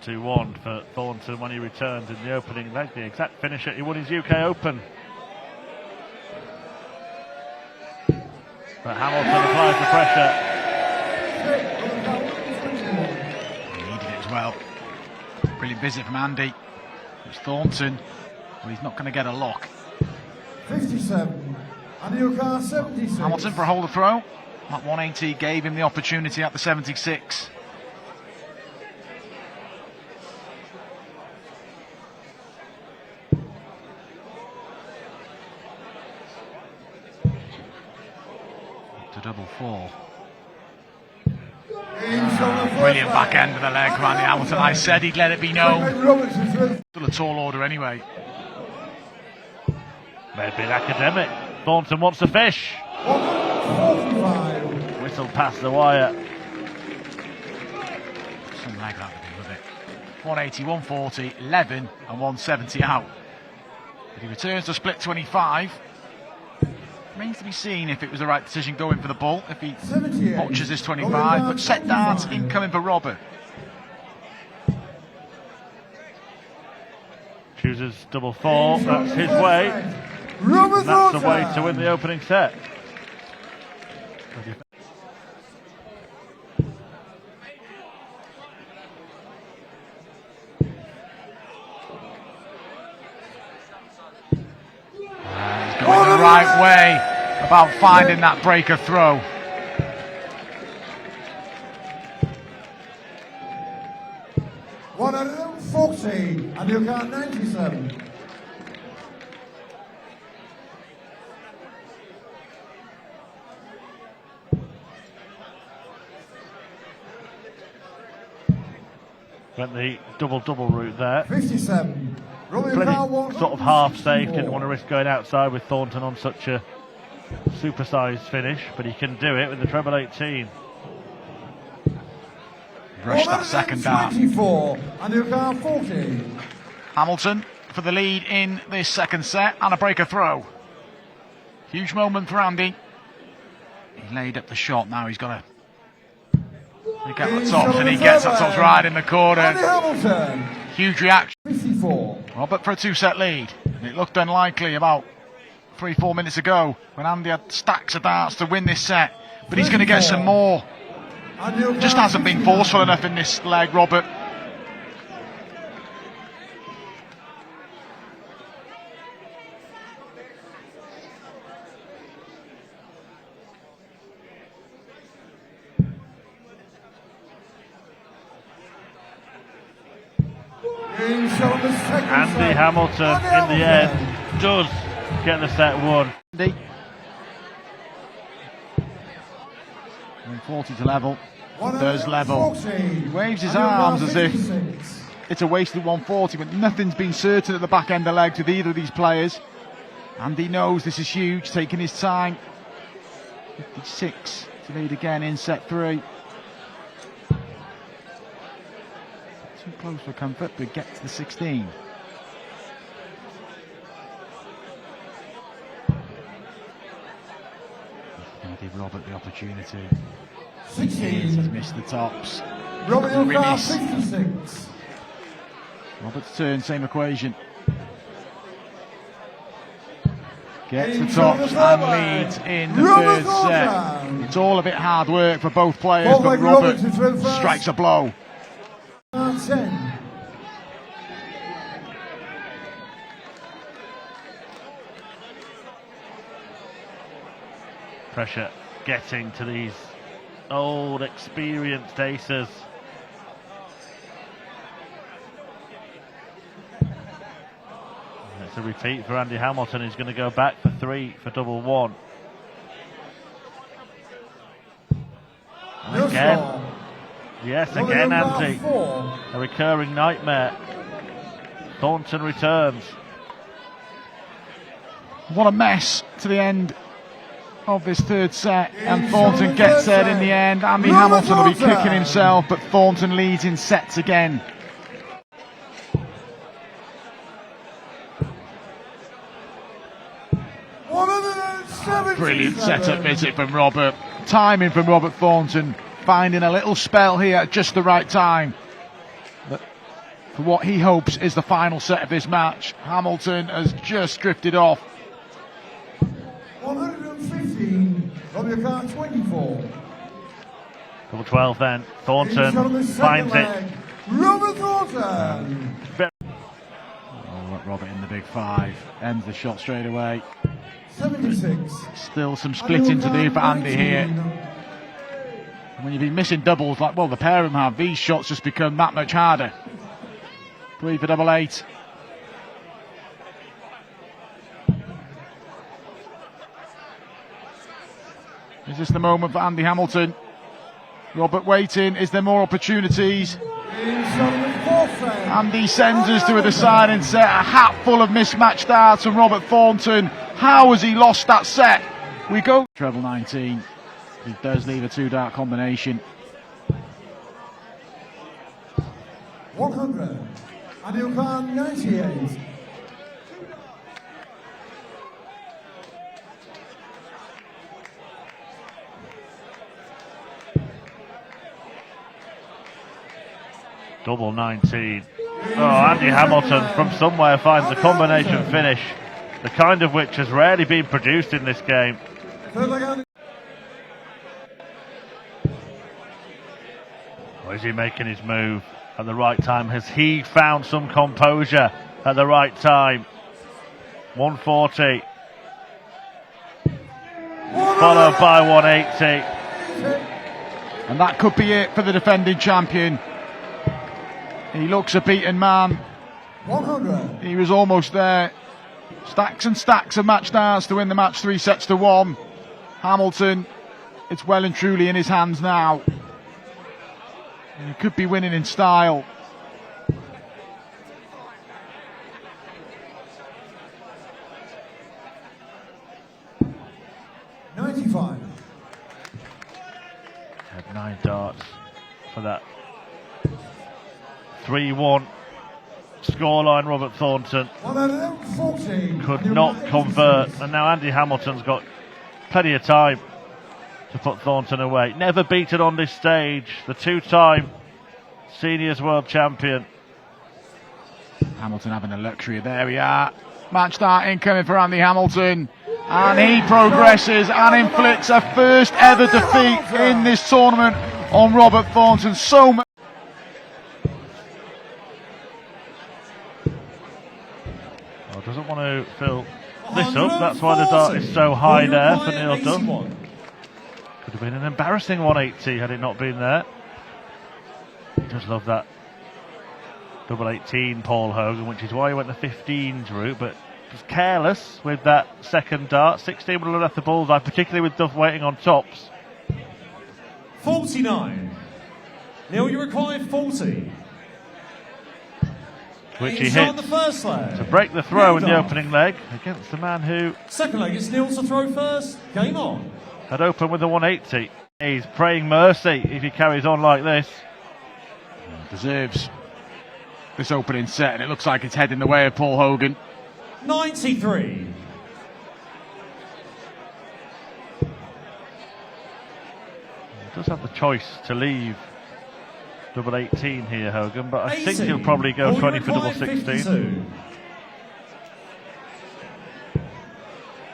2-1 for Thornton when he returned in the opening leg, the exact finisher. He won his UK Open. But Hamilton applies the pressure. He needed it as well. Brilliant visit from Andy. It's Thornton, but he's not going to get a lock. 57. And the car 76. Hamilton for a holder throw. That 180 gave him the opportunity at the 76. To double four. Brilliant back end of the leg from Andy Hamilton. I said he'd let it be known. Still a tall order anyway. Maybe an academic. Thornton wants to fish. 145. Whistle past the wire. Some leg that would be with it. 180, 140, 11 and 170 out. But he returns to split 25. Remains to be seen if it was the right decision going for the ball, if he watches this 25, but set darts incoming for Robert. Chooses double four, that's his way. And that's the way to win the opening set. He's going the right way about finding that breaker throw. One 140 and you got 97. Went the double route there. 57. Plenty sort of half safe, didn't want to risk going outside with Thornton on such a supersized finish, but he can do it with the treble 18. Rush that second down. 24 and you got 40. Hamilton for the lead in this second set and a breaker throw. Huge moment for Andy. He laid up the shot, now he's got to get the tops, and he gets that tops right in the corner. Huge reaction. 54. Robert for a two-set lead. And it looked unlikely about 3-4 minutes ago when Andy had stacks of darts to win this set, but he's going to get some more. Just hasn't been forceful enough in this leg, Robert. Andy Hamilton in the end does get the set won. Andy. 140 to level. Does level. He waves his arms as if it's a wasted 140, but nothing's been certain at the back end of legs with either of these players. Andy knows this is huge, taking his time. 56 to lead again in set 3. Too close for comfort, but gets to the 16. Going to give Robert the opportunity. 16. He's missed the tops. Robert 66. Robert's turn, same equation. Gets the tops and leads in the third set. It's all a bit hard work for both players, but Robert strikes a blow. 10. Pressure getting to these old experienced aces. It's a repeat for Andy Hamilton, who's going to go back for 3 for double 1. And again. Yes, again Andy. A recurring nightmare. Thornton returns. What a mess to the end of this third set, and Thornton gets there in the end. Andy Hamilton will be kicking himself, but Thornton leads in sets again. Brilliant setup visit from Robert. Timing from Robert Thornton, finding a little spell here at just the right time. But for what he hopes is the final set of this match. Hamilton has just drifted off. 115, WK 24. Double 12 then. Thornton finds it. Robert Thornton. Robert in the big five. Ends the shot straight away. 76. Still some splitting to do for Andy here. When you've been missing doubles like, well, the pair of them have, these shots just become that much harder. 3 for double 8. Is this the moment for Andy Hamilton? Robert waiting. Is there more opportunities? Andy sends us to a deciding set. A hat full of mismatched darts from Robert Thornton. How has he lost that set? We go treble 19. He does leave a 2-dart combination. 100. Adil Khan 98. Double 19. Oh, Andy Hamilton from somewhere finds a combination finish, the kind of which has rarely been produced in this game. Or is he making his move at the right time? Has he found some composure at the right time? 140. Followed by 180. And that could be it for the defending champion. He looks a beaten man. 100. He was almost there. Stacks and stacks of match darts to win the match 3-1. Hamilton, it's well and truly in his hands now. And he could be winning in style. Had 9 darts for that 3-1 scoreline. Robert Thornton could not convert, and now Andy Hamilton's got plenty of time to put Thornton away. Never beaten on this stage, the 2-time seniors world champion. Hamilton having the luxury. There we are. Match start incoming for Andy Hamilton, and he progresses and inflicts a first ever defeat in this tournament on Robert Thornton. So much. Doesn't want to fill this up, that's why the dart is so high there for Neil Duff. Could have been an embarrassing 180 had it not been there. He does love that double 18 Paul Hogan, which is why he went the 15s route, but was careless with that second dart. 16 would have left the bullseye, particularly with Duff waiting on tops. 49. Neil, you require 40. Which he hits to break the throw in the opening leg against the man who... Second leg, it's Neil to throw first. Game on. Had opened with a 180. He's praying mercy if he carries on like this. Deserves this opening set, and it looks like it's heading the way of Paul Hogan. 93. He does have the choice to leave double 18 here, Hogan, but I 80. think he'll probably go 20 for double 16. 52.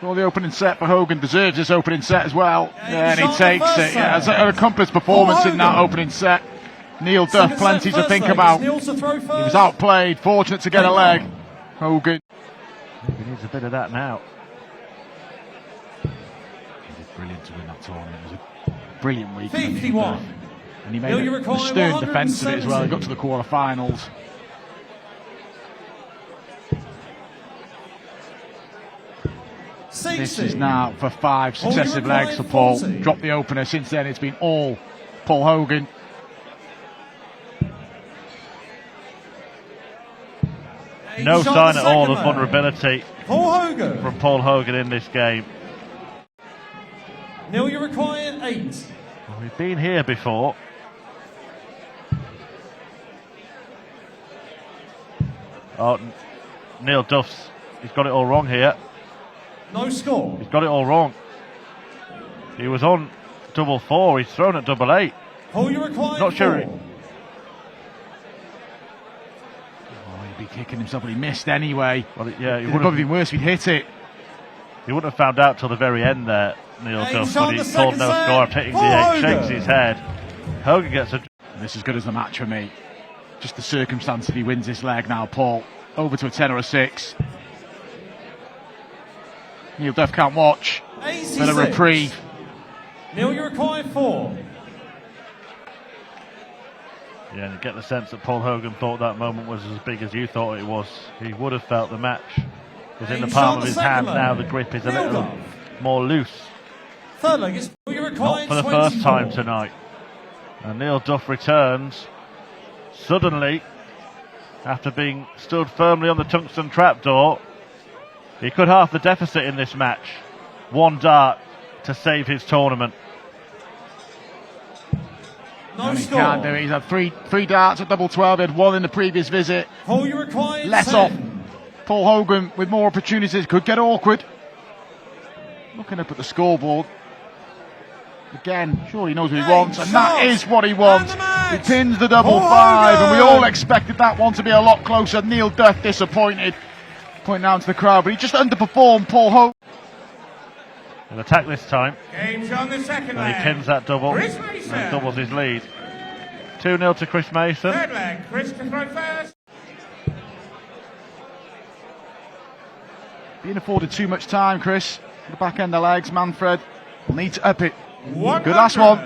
Well, the opening set for Hogan deserves this opening set as well. Yeah, and he takes it. Yeah, it's an accomplished performance in that opening set. Neil Duff, plenty to think about. He was outplayed, fortunate to get a leg. Hogan. He needs a bit of that now. He did brilliant to win that tournament. It was a brilliant week. 51. And he made a stern defence of it as well. He got to the quarterfinals. This is now for 5 successive legs for Paul. Dropped the opener. Since then, it's been all Paul Hogan. No sign at all of vulnerability from Paul Hogan in this game. Neil, you require 8. Well, we've been here before. Oh, Neil Duff's, he's got it all wrong here. No score. He's got it all wrong. He was on double 4, he's thrown at double 8. Paul, you require Not sure. He'd be kicking himself, but he missed anyway. Well, yeah, It would probably been worse if he'd hit it. He wouldn't have found out till the very end there, Neil Duff, but he called no set. score after hitting Paul the 8, Hogan. shakes his head. Hogan gets a... This is good as the match for me. Just the circumstance if he wins this leg now, Paul. Over to a 10 or a 6. Neil Duff can't watch. 86. Bit of reprieve. Neil, you require 4. Yeah, and you get the sense that Paul Hogan thought that moment was as big as you thought it was. He would have felt the match was in the palm of his hand. Now the grip is a little more loose. Third leg is you require Not for the 24. first time tonight. And Neil Duff returns suddenly after being stood firmly on the tungsten trapdoor. He could half the deficit in this match. 1 dart to save his tournament. No And he score. can't do it. He's had three darts at double 12. He had 1 in the previous visit. Paul, you require Less 10. off. Paul Hogan with more opportunities. Could get awkward. Looking up at the scoreboard. Again, sure he knows what he wants, and that is what he wants. He pins the double 5, and we all expected that one to be a lot closer. Neil Duff disappointed. Pointing out to the crowd, but he just underperformed Paul Hogan. He'll attack this time. Game's on the second And he leg. pins that double. Chris Mason. And doubles his lead. 2-0 to Chris Mason. Third leg, Chris to throw first. Being afforded too much time, Chris. The back end of legs, Manfred will need to up it. 100. Good last one.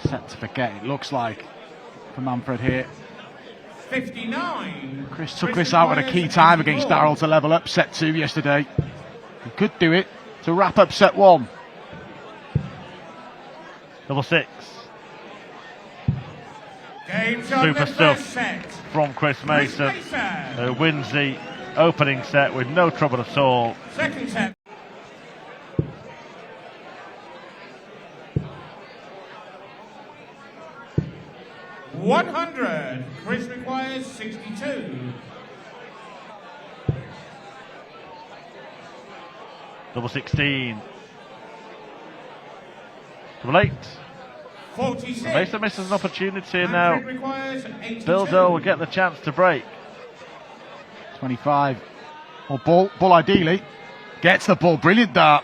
Set to forget, it looks like, for Manfred here. 59. Chris took this out at a key time against Darrell to level up set 2 yesterday. He could do it to wrap up set 1. Double 6. Game's on Super the stuff first set. from Chris Mason, Chris Mason. who wins the opening set with no trouble at all. Second set. $100. Chris requires 62. Double 16. Double 8. 46. Mason misses an opportunity and now. Manfred requires 82. Bilderl will get the chance to break. 25. Or ball ideally. Gets the ball, brilliant dart.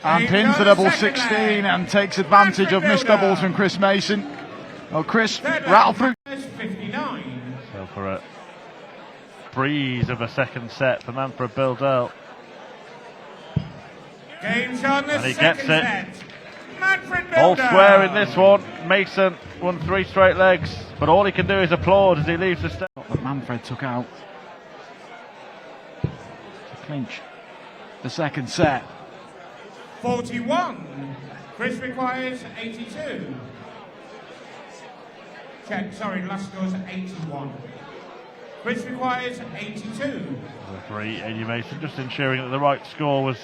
And pins the double 16 and takes advantage of missed doubles from Chris Mason. Oh, Chris, rattle through. 59. So for a breeze of a second set for Manfred Bilderl. Game's on the And he second gets it. set. Manfred All Bilderl. square in this one. Mason won 3 straight legs, but all he can do is applaud as he leaves the stage. That Manfred took out to clinch the second set. 41. Chris requires 82. Check, sorry, last score's 81. Chris requires 82. Referee Eddie Mason just ensuring that the right score was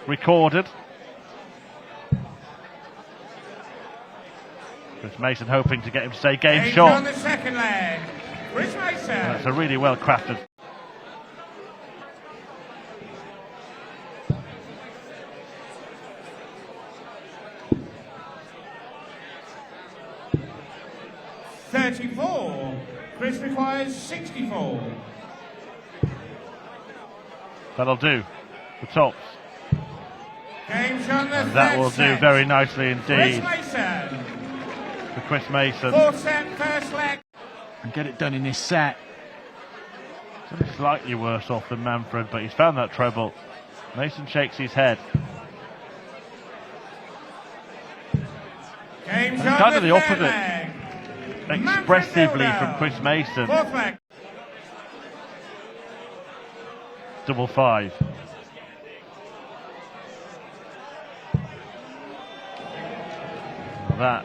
recorded. Chris Mason hoping to get him to say game Game's shot. on the second leg. Chris Mason. That's a really well crafted. $34. Chris requires 64. That'll do. The tops. Game's on the And that third will set. do very nicely Chris indeed Mason. for Chris Mason. Fourth set, first leg. And get it done in this set. He's only slightly worse off than Manfred, but he's found that treble. Mason shakes his head. Game's And on kind of the third opposite. leg. Expressively Manfred from Bilderl. Chris Mason. Fourth leg. Double 5. Well, that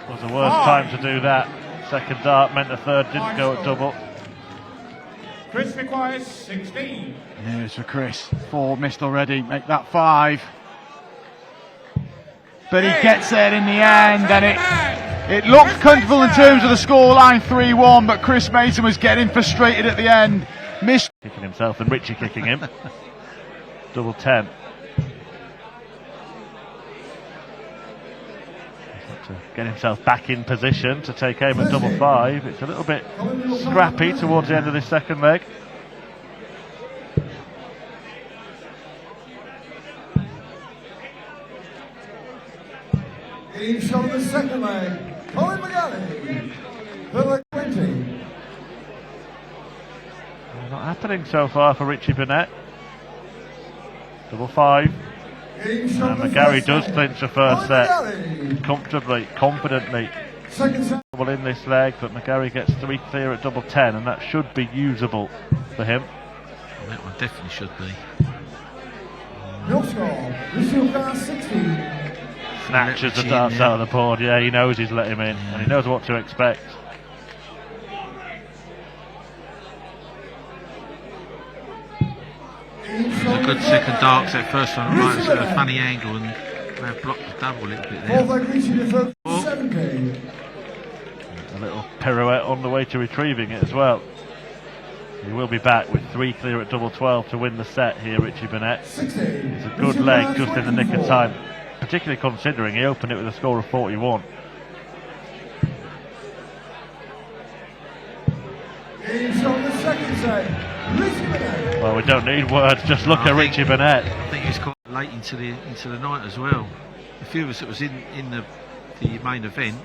was the worst time to do that. Second dart meant the third didn't go at double. Chris requires 16. Here's for Chris. 4 missed already. Make that 5. But he gets there in the end, and it looked comfortable in terms of the scoreline 3-1, but Chris Mason was getting frustrated at the end. Missed. Kicking himself and Richie kicking him. Double 10. to get himself back in position to take aim at double 5. It's a little bit scrappy towards the end of this second leg. Getting shot in the second leg. Colin McGarry. Third leg 20. Not happening so far for Richie Bennett. Double 5. Getting shot And in the McGary first does set. clinch the first Colin set McGarry. comfortably, confidently. Second set. In this leg, but McGary gets 3 clear at double 10, and that should be usable for him. Well, that one definitely should be. Your score. Richie 16. Snatches the Richie darts in, out of the board. Yeah, he knows he's let him in, and he knows what to expect. It was a good second darts. That first one right at a funny angle and they blocked the double a little bit there. Fourth leg Richie the third 70. A little pirouette on the way to retrieving it as well. He will be back with 3 clear at double 12 to win the set here, Richie Bennett. 16. It's a good leg just in the nick of time, particularly considering he opened it with a score of 41. Getting shot in the second set. Richie Bennett. Well, we don't need words, just look at Richie Bennett. I think he was quite late into the night as well. A few of us that was in the main event,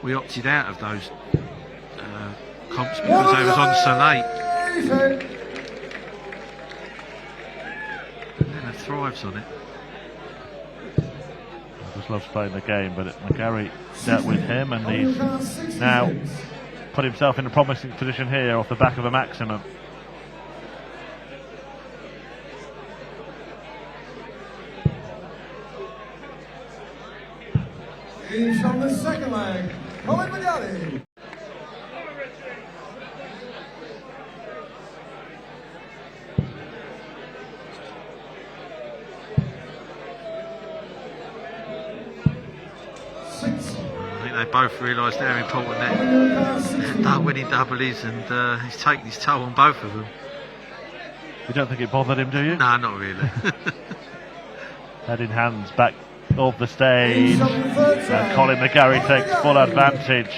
we opted out of those comps because they was on so late. And then it thrives on it. Just loves playing the game, but McGary dealt with him, and he's now put himself in a promising position here off the back of a maximum. He's on the second leg. Colin McGarry. I think they both realised how important that winning double is, and he's taken his toll on both of them. You don't think it bothered him, do you? No, not really. Head in hands back off the stage, and Colin McGary takes full advantage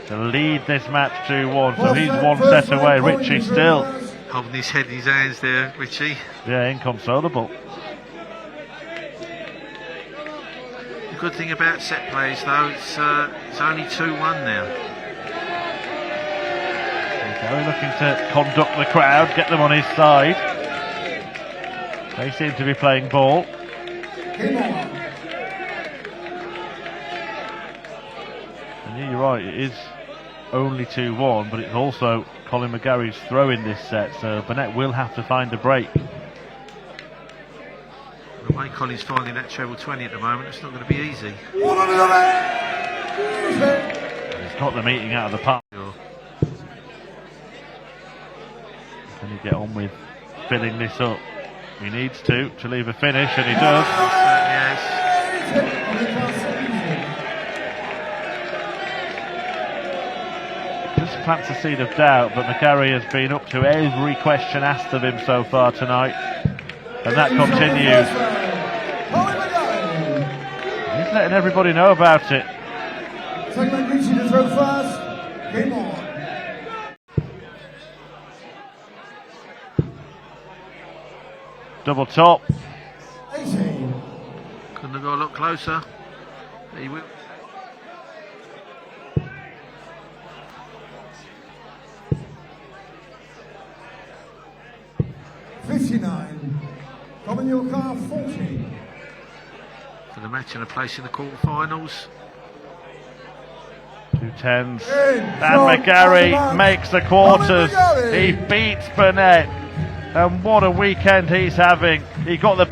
to lead this match 2-1. So he's 1 set away. Richie still Holding his head in his hands there, Richie. yeah, inconsolable. The good thing about set plays, though, it's only 2-1 now. McGary looking to conduct the crowd, get them on his side. They seem to be playing ball. And yeah, you're right, it is only 2-1, but it's also Colin McGarry's throw in this set, so Bennett will have to find a break. The way Colin's finding that treble 20 at the moment, it's not going to be easy. He's got the meeting out of the park. Sure. Can he get on with filling this up? He needs to leave a finish, and he does. Just plants a seed of doubt, but McGary has been up to every question asked of him so far tonight, and that continues. He's letting everybody know about it. Second Richie to throw first. Game on. Double top. 18. Couldn't have got a lot closer. He will. Coming your car 40. For the match and a place in the quarterfinals. 2 10s. And McGary makes the quarters. He beats Burnett. And what a weekend he's having. He got the